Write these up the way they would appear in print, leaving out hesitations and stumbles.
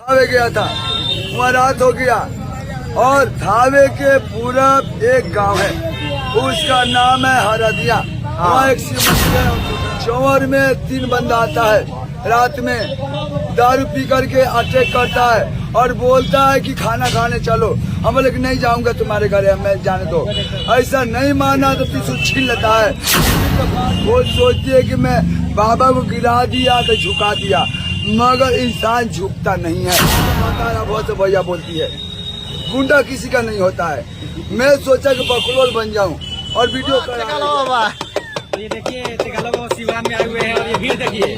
धावे गया था, वहाँ रात हो गया और धावे के पूरब एक गांव है, उसका नाम है हरदिया। वहाँ एक शिव मंदिर है। चौवर में 3 बंदा आता है, रात में दारू पी करके अटैक करता है और बोलता है कि खाना खाने चलो। हम बोले कि नहीं जाऊंगा तुम्हारे घर, मैं जाने दो। ऐसा नहीं माना तो त्रिशूल छीन लेता है। वो सोचती है कि मैं बाबा को गिरा दिया तो झुका दिया, मगर इंसान झुकता नहीं है। बहुत से भैया बोलती है गुंडा किसी का नहीं होता है। मैं सोचा कि बकलोल बन जाऊं और वीडियो बाबा ये देखिए तेगालवा सिवान में आए हुए हैं और ये भीड़ देखिए।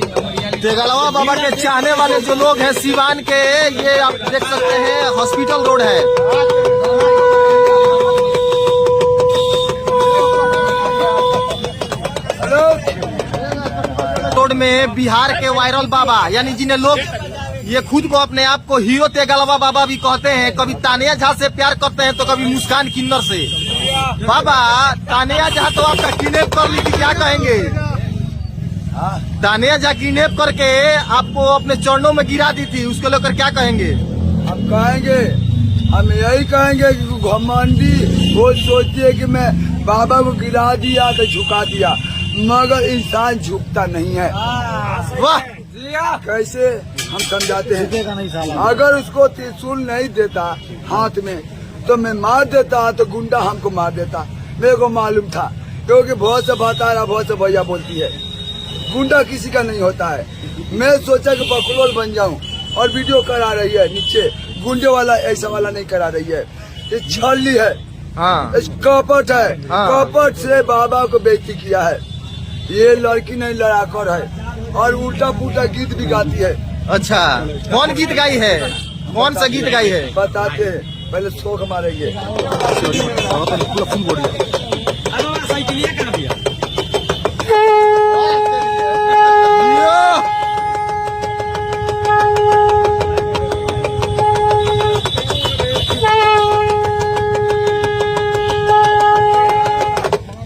तेगालवा बाबा के चाहने वाले जो लोग हैं सिवान के, ये आप देख सकते हैं हॉस्पिटल रोड है। रोड में बिहार के वायरल बाबा, यानी जिन्हें लोग ये खुद को अपने आप को हीरो तेगालवा बाबा भी कहते हैं। कभी तानिया झा से प्यार करते हैं तो कभी मुस्कान किन्नर से। बाबा तानिया झा तो आपका किडनैप कर ली थी, क्या कहेंगे? तानिया झा किडनैप करके आपको अपने चरणों में गिरा दी थी, उसको लेकर क्या कहेंगे? हम कहेंगे, हम यही कहेंगे कि घमंडी वो सोचती है कि मैं बाबा को गिरा दिया तो झुका दिया, मगर इंसान झुकता नहीं है। वाह, कैसे हम समझाते हैं। अगर उसको त्रिशूल नहीं देता हाथ में तो मैं मार देता, तो गुंडा हमको मार देता। मेरे को मालूम था, क्योंकि बहुत से बताया, बहुत से भैया बोलती है गुंडा किसी का नहीं होता है। मैं सोचा कि बकलोल बन जाऊं और वीडियो करा रही है नीचे। गुंडे वाला ऐसा वाला नहीं करा रही है, ये छली है, कपट है। कपट से बाबा को बेइज्जती किया है। ये लड़की नहीं लड़ाकर है और उल्टा पुल्टा गीत भी गाती है। अच्छा, कौन गीत गाई है? कौन सा गीत गाई है? बताते हैं, पहले शोक मारेंगे। साइकिलिया कहाँ भैया?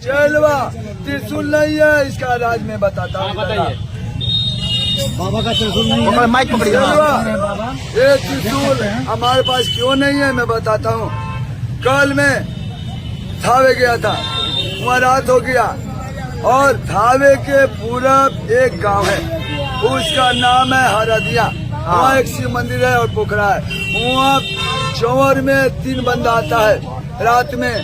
चलवा त्रिशूल नहीं है, इसका राज में बताता हूँ। बताइए। बाबा का त्रिशूल नहीं है। माइक पकड़िए। ये त्रिशूल हमारे पास क्यों नहीं है, मैं बताता हूँ। कल मैं धावे गया था, वहाँ रात हो गया और धावे के पूरब एक गांव है, उसका नाम है हरदिया। वहाँ एक शिव मंदिर है और पोखरा है। वहाँ चौवर में 3 बंदा आता है, रात में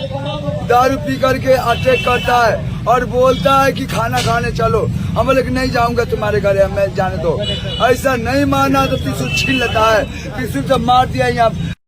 दारू पी करके अटैक करता है और बोलता है कि खाना खाने चलो। हम बोले कि नहीं जाऊंगा तुम्हारे घर, मैं जाने दो। ऐसा नहीं माना तो त्रिशूल छीन लेता है। त्रिशूल से मार दिया यहाँ।